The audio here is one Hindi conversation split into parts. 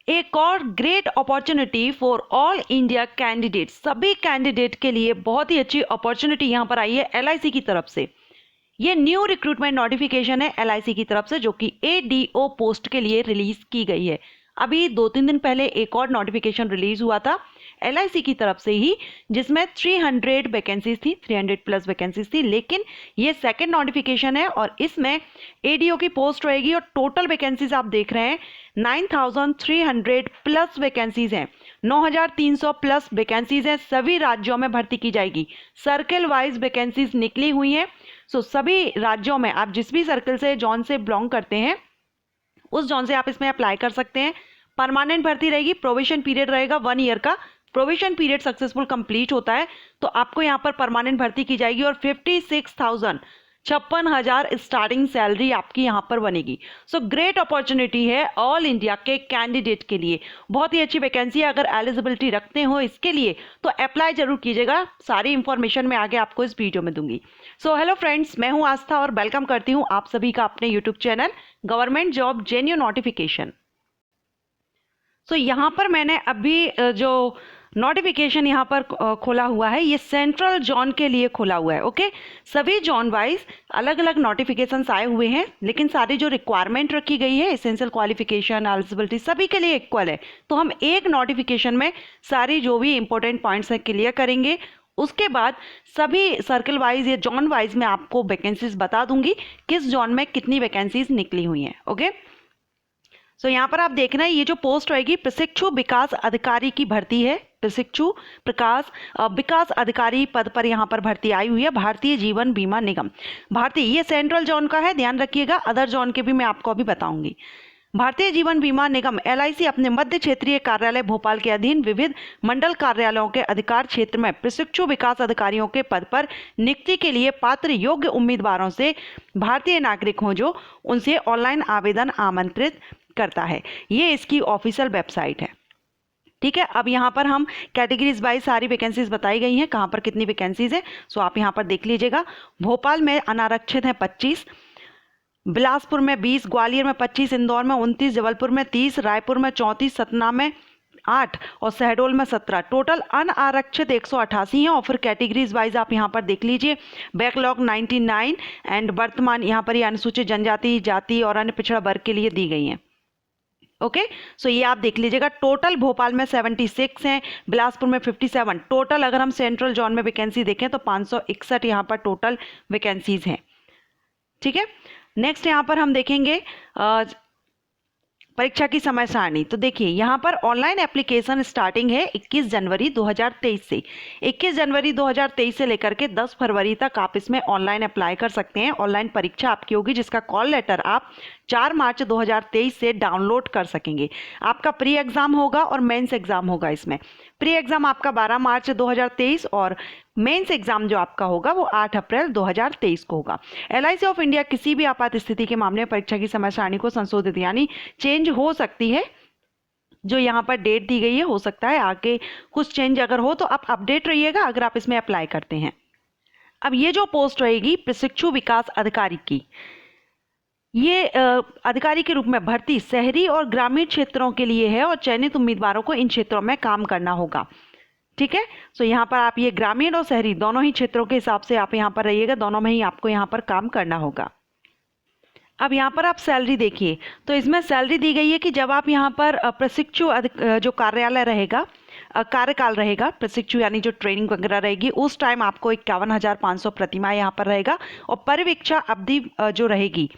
एक और great opportunity for all India candidate, सभी कैंडिडेट के लिए बहुत ही अच्छी अपॉर्चुनिटी यहाँ पर आई है एलआईसी की तरफ से। ये न्यू रिक्रूटमेंट नोटिफिकेशन है एलआईसी की तरफ से, जो कि एडीओ पोस्ट के लिए रिलीज की गई है। अभी 2-3 दिन पहले एक और नोटिफिकेशन रिलीज हुआ था एलआईसी की तरफ से ही, जिसमें 300 वैकेंसीज थी, 300 प्लस वैकेंसीज थी। लेकिन ये सेकंड नोटिफिकेशन है और इसमें एडीओ की पोस्ट रहेगी और टोटल वैकेंसीज आप देख रहे हैं 9300 प्लस वैकेंसीज हैं, 9300 प्लस वैकेंसीज हैं। सभी राज्यों में भर्ती की जाएगी, सर्कल वाइज वैकेंसीज निकली हुई हैं। सो सभी राज्यों में आप जिस भी सर्कल से जॉन से बिलोंग करते हैं उस जॉन से आप इसमें अप्लाई कर सकते हैं। परमानेंट भर्ती रहेगी, प्रोविजन पीरियड रहेगा 1 ईयर का। प्रोविजन पीरियड सक्सेसफुल कंप्लीट होता है तो आपको यहाँ पर परमानेंट भर्ती की जाएगी और 56,000 स्टार्टिंग सैलरी आपकी यहाँ पर बनेगी। सो ग्रेट अपॉर्चुनिटी है ऑल इंडिया के कैंडिडेट के लिए, बहुत ही अच्छी वैकेंसी है। अगर एलिजिबिलिटी रखते हो इसके लिए तो अप्लाई जरूर कीजिएगा। सारी इंफॉर्मेशन मैं आगे आपको इस वीडियो में दूंगी। सो हेलो फ्रेंड्स, मैं हूँ आस्था और वेलकम करती हूँ आप सभी का अपने YouTube channel government job जेन्यू notification. सो यहाँ पर मैंने अभी जो नोटिफिकेशन यहाँ पर खोला हुआ है, ये सेंट्रल जोन के लिए खोला हुआ है। ओके, सभी जोन वाइज अलग अलग नोटिफिकेशंस आए हुए हैं, लेकिन सारी जो रिक्वायरमेंट रखी गई है, एसेंशियल क्वालिफिकेशन, एलिजिबिलिटी सभी के लिए इक्वल है। तो हम एक नोटिफिकेशन में सारी जो भी इंपॉर्टेंट पॉइंट्स हैं क्लियर करेंगे। उसके बाद सभी सर्कल वाइज या जॉन वाइज मैं आपको वैकेंसीज बता दूंगी, किस जॉन में कितनी वैकेंसीज निकली हुई हैं। ओके, सो यहाँ पर आप देखना है, ये जो पोस्ट रहेगी प्रशिक्षु विकास अधिकारी की भर्ती है। प्रशिक्षु विकास अधिकारी पद पर यहाँ पर भर्ती आई हुई है, भारतीय जीवन बीमा निगम। भारतीय, ये सेंट्रल जोन का है, ध्यान रखिएगा। अदर जोन के भी मैं आपको अभी बताऊंगी। भारतीय जीवन बीमा निगम एलआईसी अपने मध्य क्षेत्रीय कार्यालय भोपाल के अधीन विविध मंडल कार्यालयों के अधिकार क्षेत्र में प्रशिक्षु विकास अधिकारियों के पद पर नियुक्ति के लिए पात्र योग्य उम्मीदवारों से भारतीय नागरिक हों जो उनसे ऑनलाइन आवेदन आमंत्रित करता है। ये इसकी ऑफिशियल वेबसाइट है। ठीक है, अब यहाँ पर हम कैटेगरीज वाइज सारी वैकेंसीज बताई गई हैं, कहाँ पर कितनी वैकेंसीज है। सो आप यहाँ पर देख लीजिएगा। भोपाल में अनारक्षित है 25, बिलासपुर में 20, ग्वालियर में 25, इंदौर में 29, जबलपुर में 30, रायपुर में 34, सतना में 8 और शहडोल में 17। टोटल अनारक्षित 188 हैं। और फिर कैटेगरीज वाइज आप यहाँ पर देख लीजिए, बैकलॉग 99 एंड वर्तमान यहाँ पर ये अनुसूचित जनजाति, जाति और अन्य पिछड़ा वर्ग के लिए दी गई हैं। ओके, सो ये आप देख लीजिएगा। टोटल भोपाल में 76 हैं, बिलासपुर में 57। टोटल अगर हम सेंट्रल जोन में वैकेंसी देखें तो 561 यहाँ पर टोटल वैकेंसीज हैं। ठीक है, नेक्स्ट यहाँ पर हम देखेंगे परीक्षा की समय सारणी। तो देखिए यहाँ पर ऑनलाइन एप्लीकेशन स्टार्टिंग है 21 जनवरी 2023 से। 21 जनवरी 2023 से लेकर के 10 फरवरी तक आप इसमें ऑनलाइन अप्लाई कर सकते हैं। ऑनलाइन परीक्षा आपकी होगी, जिसका कॉल लेटर आप 4 मार्च 2023 से डाउनलोड कर सकेंगे। आपका प्री एग्जाम होगा और मेंस एग्जाम होगा। इसमें प्री एग्जाम आपका 12 मार्च 2023 और मेंस एग्जाम जो आपका होगा वो 8 अप्रैल 2023 को होगा। एलआईसी ऑफ इंडिया किसी भी आपात स्थिति के मामले में परीक्षा की समय सारणी को संशोधित यानी चेंज हो सकती है। जो यहाँ पर डेट दी गई है, हो सकता है आगे कुछ चेंज अगर हो तो आप अपडेट रहिएगा अगर आप इसमें अप्लाई करते हैं। अब ये जो पोस्ट रहेगी प्रशिक्षु विकास अधिकारी की, ये अधिकारी के रूप में भर्ती शहरी और ग्रामीण क्षेत्रों के लिए है और चयनित उम्मीदवारों को इन क्षेत्रों में काम करना होगा। ठीक है, सो यहाँ पर आप ये ग्रामीण और शहरी दोनों ही क्षेत्रों के हिसाब से आप यहाँ पर रहिएगा, दोनों में ही आपको यहाँ पर काम करना होगा। अब यहाँ पर आप सैलरी देखिए, तो इसमें सैलरी दी गई है कि जब आप यहाँ पर प्रशिक्षु जो कार्यालय रहेगा, कार्यकाल रहेगा, प्रशिक्षु यानी जो ट्रेनिंग वगैरह रहेगी, उस टाइम आपको 51,500 प्रतिमाह यहाँ पर रहेगा। और परिवीक्षा अवधि जो रहेगी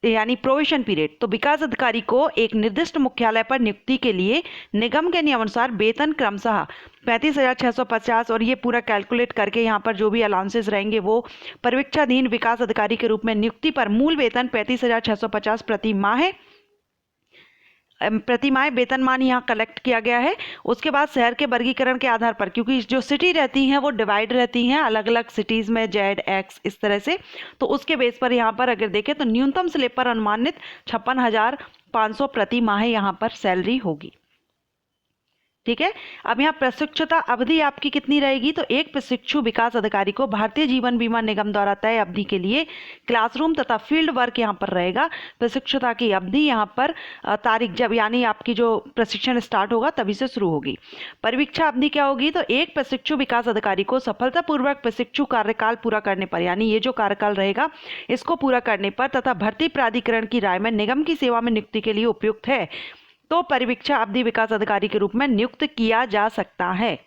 यानी प्रोविजन पीरियड, तो विकास अधिकारी को एक निर्दिष्ट मुख्यालय पर नियुक्ति के लिए निगम के नियमानुसार वेतन क्रमशः 35,650 और ये पूरा कैलकुलेट करके यहाँ पर जो भी अलाउंसेस रहेंगे वो परिवीक्षाधीन विकास अधिकारी के रूप में नियुक्ति पर मूल वेतन 35,650 प्रति माह है। प्रतिमाह वेतनमान यहाँ कलेक्ट किया गया है। उसके बाद शहर के वर्गीकरण के आधार पर, क्योंकि जो सिटी रहती हैं वो डिवाइड रहती हैं अलग अलग सिटीज़ में, जेड एक्स इस तरह से, तो उसके बेस पर यहाँ पर अगर देखें तो न्यूनतम स्लेब पर अनुमानित 56,500 प्रति माह यहाँ पर सैलरी होगी। ठीक है। अब यहाँ प्रशिक्षुता अवधि आपकी कितनी रहेगी, तो एक प्रशिक्षु विकास अधिकारी को भारतीय जीवन बीमा निगम द्वारा तय अवधि के लिए क्लासरूम तथा फील्ड वर्क यहाँ पर रहेगा। प्रशिक्षुता की अवधि यहाँ पर तारीख जब यानी आपकी जो प्रशिक्षण स्टार्ट होगा तभी से शुरू होगी। परिवीक्षा अवधि क्या होगी, तो एक प्रशिक्षु विकास अधिकारी को सफलतापूर्वक प्रशिक्षु कार्यकाल पूरा करने पर, यानी ये जो कार्यकाल रहेगा इसको पूरा करने पर तथा भर्ती प्राधिकरण की राय में निगम की सेवा में नियुक्ति के लिए उपयुक्त है तो परिवीक्षा अवधि विकास अधिकारी के रूप में नियुक्त किया जा सकता है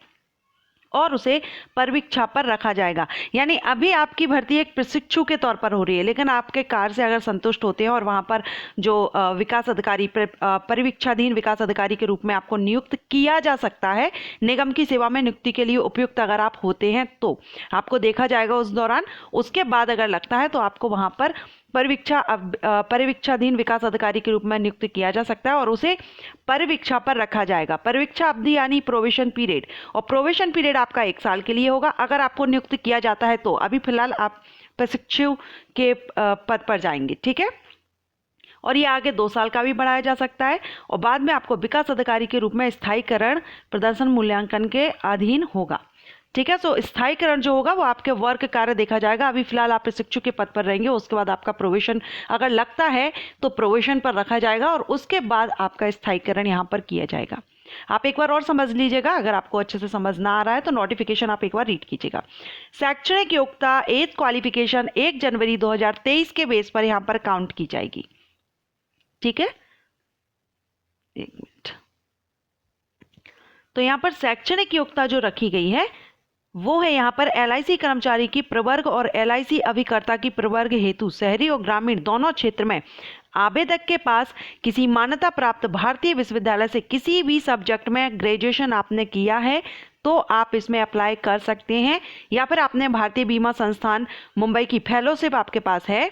और उसे परिवीक्षा पर रखा जाएगा। यानी अभी आपकी भर्ती एक प्रशिक्षु के तौर पर हो रही है, लेकिन आपके कार्य से अगर संतुष्ट होते हैं और वहां पर जो विकास अधिकारी परिवीक्षाधीन विकास अधिकारी के रूप में आपको नियुक्त किया जा सकता है, निगम की सेवा में नियुक्ति के लिए उपयुक्त अगर आप होते हैं तो आपको देखा जाएगा उस दौरान। उसके बाद अगर लगता है तो आपको वहां पर परिवीक्षाधीन विकास अधिकारी के रूप में नियुक्त किया जा सकता है और उसे परिवीक्षा पर रखा जाएगा। परिवीक्षा अवधि यानी प्रोबेशन पीरियड, और प्रोबेशन पीरियड आपका 1 साल के लिए होगा। अगर आपको नियुक्त किया जाता है तो अभी फिलहाल आप प्रशिक्षु के पद पर जाएंगे, ठीक है। और ये आगे 2 साल का भी बढ़ाया जा सकता है और बाद में आपको विकास अधिकारी के रूप में स्थायीकरण प्रदर्शन मूल्यांकन के अधीन होगा, ठीक है। सो स्थायीकरण जो होगा वो आपके वर्क कार्य देखा जाएगा। अभी फिलहाल आप प्रशिक्षु के पद पर रहेंगे, उसके बाद आपका प्रोबेशन अगर लगता है तो प्रोबेशन पर रखा जाएगा और उसके बाद आपका स्थायीकरण यहाँ पर किया जाएगा। आप एक बार और समझ लीजिएगा, अगर आपको अच्छे से समझ ना आ रहा है तो नोटिफिकेशन आप एक बार रीड कीजिएगा। शैक्षणिक योग्यता एज क्वालिफिकेशन 1 जनवरी 2023 के बेस पर यहाँ पर काउंट की जाएगी, ठीक है। 1 मिनट। तो यहाँ पर शैक्षणिक योग्यता जो रखी गई है वो है यहाँ पर एलआईसी कर्मचारी की प्रवर्ग और एलआईसी अभिकर्ता की प्रवर्ग हेतु शहरी और ग्रामीण दोनों क्षेत्र में आवेदक के पास किसी मान्यता प्राप्त भारतीय विश्वविद्यालय से किसी भी सब्जेक्ट में ग्रेजुएशन आपने किया है तो आप इसमें अप्लाई कर सकते हैं, या फिर आपने भारतीय बीमा संस्थान मुंबई की फेलोशिप आपके पास है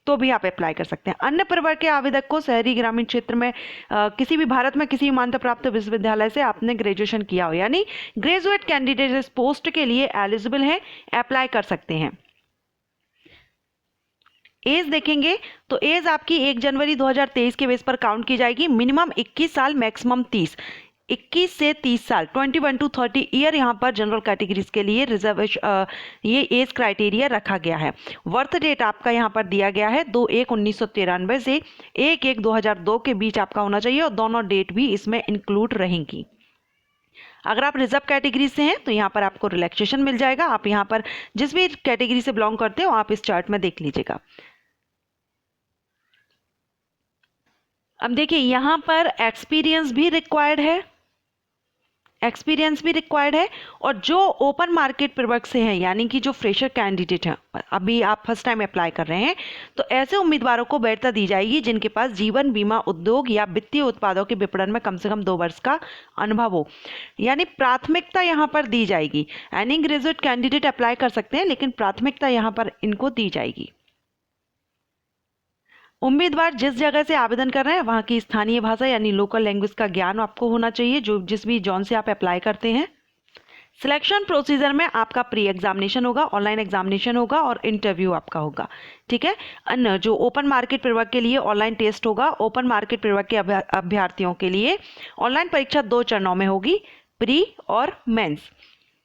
तो भी आप अप्लाई कर सकते हैं। अन्य प्रवर्ग के आवेदक को शहरी ग्रामीण क्षेत्र में किसी भी भारत में किसी मान्यता प्राप्त विश्वविद्यालय से आपने ग्रेजुएशन किया हो, यानी ग्रेजुएट कैंडिडेट इस पोस्ट के लिए एलिजिबल है, अप्लाई कर सकते हैं। एज देखेंगे तो एज आपकी 1 जनवरी 2023 के बेस पर काउंट की जाएगी। मिनिमम 21 साल, मैक्सिमम 30, 21 से 30 साल 21 to 30 ईयर यहाँ पर जनरल कैटेगरीज के लिए रिजर्वेशन ये एज क्राइटेरिया रखा गया है। बर्थ डेट आपका यहाँ पर दिया गया है 2/1/1993 से 1/1/2002 के बीच आपका होना चाहिए और दोनों डेट भी इसमें इंक्लूड रहेंगी। अगर आप रिजर्व कैटेगरी से हैं तो यहाँ पर आपको रिलैक्सेशन मिल जाएगा। आप यहाँ पर जिस भी कैटेगरी से बिलोंग करते हो आप इस चार्ट में देख लीजिएगा। अब देखिए यहाँ पर एक्सपीरियंस भी रिक्वायर्ड है, और जो ओपन मार्केट प्रवर्ग से हैं यानी कि जो फ्रेशर कैंडिडेट हैं, अभी आप फर्स्ट टाइम अप्लाई कर रहे हैं, तो ऐसे उम्मीदवारों को वैधता दी जाएगी जिनके पास जीवन बीमा उद्योग या वित्तीय उत्पादों के विपणन में कम से कम 2 वर्ष का अनुभव हो, यानी प्राथमिकता यहाँ पर दी जाएगी। एनी ग्रेजुएट कैंडिडेट अप्लाई कर सकते हैं लेकिन प्राथमिकता यहाँ पर इनको दी जाएगी। उम्मीदवार जिस जगह से आवेदन कर रहे हैं वहाँ की स्थानीय भाषा यानी लोकल लैंग्वेज का ज्ञान आपको होना चाहिए जो जिस भी जोन से आप अप्लाई करते हैं। सिलेक्शन प्रोसीजर में आपका प्री एग्जामिनेशन होगा, ऑनलाइन एग्जामिनेशन होगा और इंटरव्यू आपका होगा, ठीक है। अन्य जो ओपन मार्केट प्रवर्ग के लिए ऑनलाइन टेस्ट होगा। ओपन मार्केट प्रवर्ग के अभ्यर्थियों के लिए ऑनलाइन परीक्षा 2 चरणों में होगी, प्री और मेंस।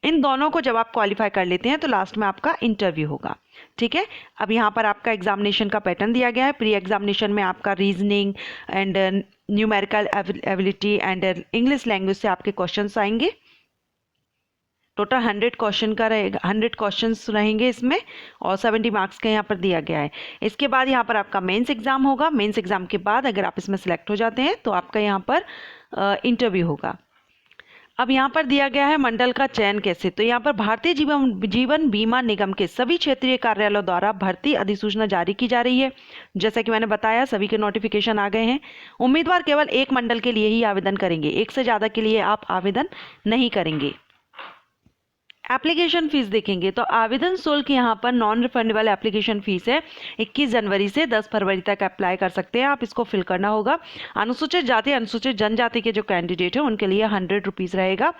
इन दोनों को जब आप क्वालिफाई कर लेते हैं तो लास्ट में आपका इंटरव्यू होगा, ठीक है। अब यहाँ पर आपका एग्जामिनेशन का पैटर्न दिया गया है। प्री एग्जामिनेशन में आपका reasoning and numerical ability and English language से आपके क्वेश्चंस आएंगे। टोटल 100 क्वेश्चन का रहेगा, 100 क्वेश्चंस रहेंगे इसमें और 70 मार्क्स का यहाँ पर दिया गया है। इसके बाद यहाँ पर आपका मेंस एग्जाम होगा। मेंस एग्जाम के बाद अगर आप इसमें सिलेक्ट हो जाते हैं तो आपका यहाँ पर इंटरव्यू होगा। अब यहाँ पर दिया गया है मंडल का चयन कैसे, तो यहाँ पर भारतीय जीवन बीमा निगम के सभी क्षेत्रीय कार्यालयों द्वारा भर्ती अधिसूचना जारी की जा रही है। जैसा कि मैंने बताया सभी के नोटिफिकेशन आ गए हैं। उम्मीदवार केवल एक मंडल के लिए ही आवेदन करेंगे, एक से ज़्यादा के लिए आप आवेदन नहीं करेंगे। एप्लीकेशन फीस देखेंगे तो आवेदन शुल्क यहाँ पर नॉन रिफंडेबल एप्लीकेशन फीस है। 21 जनवरी से 10 फरवरी तक अप्लाई कर सकते हैं आप, इसको फिल करना होगा। अनुसूचित जाति अनुसूचित जनजाति के जो कैंडिडेट हैं उनके लिए 100 रुपीज़ रहेगा,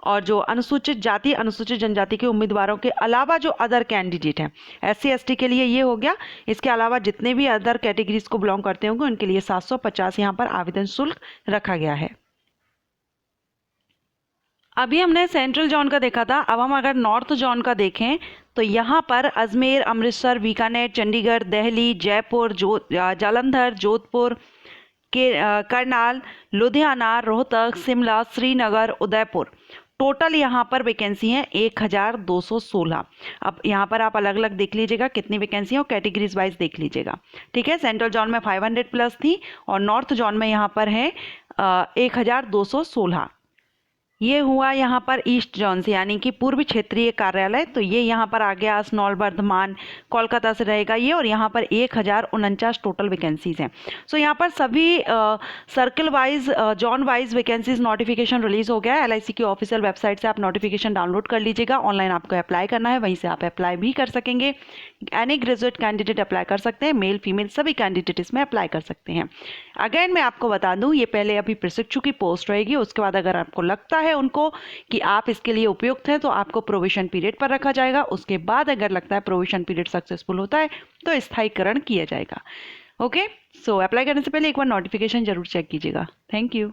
और जो अनुसूचित जाति अनुसूचित जनजाति के उम्मीदवारों के अलावा जो अदर कैंडिडेट हैं SC ST के लिए ये हो गया। इसके अलावा जितने भी अदर कैटेगरीज को बिलोंग करते होंगे उनके लिए 750 यहाँ पर आवेदन शुल्क रखा गया है। अभी हमने सेंट्रल जोन का देखा था, अब हम अगर नॉर्थ जोन का देखें तो यहाँ पर अजमेर, अमृतसर, बीकानेर, चंडीगढ़, दिल्ली, जयपुर, जालंधर, जोधपुर के करनाल, लुधियाना, रोहतक, शिमला, श्रीनगर, उदयपुर, टोटल यहाँ पर वैकेंसी है 1216। अब यहाँ पर आप अलग अलग देख लीजिएगा कितनी वैकेंसी है और कैटेगरीज वाइज देख लीजिएगा। ठीक है, सेंट्रल जोन में 500 प्लस थी और नॉर्थ जोन में यहाँ पर है 1216। ये हुआ यहाँ पर ईस्ट जोन से, यानी कि पूर्व क्षेत्रीय कार्यालय। तो ये यहाँ पर आ गया असनौल, वर्धमान, कोलकाता से रहेगा ये, और यहाँ पर 1049 टोटल वैकेंसीज हैं। सो यहाँ पर सभी circle wise, zone wise vacancies notification release हो गया है। LIC की ऑफिशियल वेबसाइट से आप नोटिफिकेशन डाउनलोड कर लीजिएगा। ऑनलाइन आपको अप्लाई करना है, वहीं से आप अप्लाई भी कर सकेंगे। एनी ग्रेजुएट कैंडिडेट अप्लाई कर सकते हैं, मेल फीमेल सभी कैंडिडेट इसमें अप्लाई कर सकते हैं। अगेन मैं आपको बता दूं, ये पहले अभी प्रशिक्षु की पोस्ट रहेगी, उसके बाद अगर आपको लगता है उनको कि आप इसके लिए उपयुक्त हैं तो आपको प्रोविजन पीरियड पर रखा जाएगा। उसके बाद अगर लगता है प्रोविजन पीरियड सक्सेसफुल होता है तो स्थायीकरण किया जाएगा। ओके, सो अप्लाई करने से पहले एक बार नोटिफिकेशन जरूर चेक कीजिएगा। Thank you.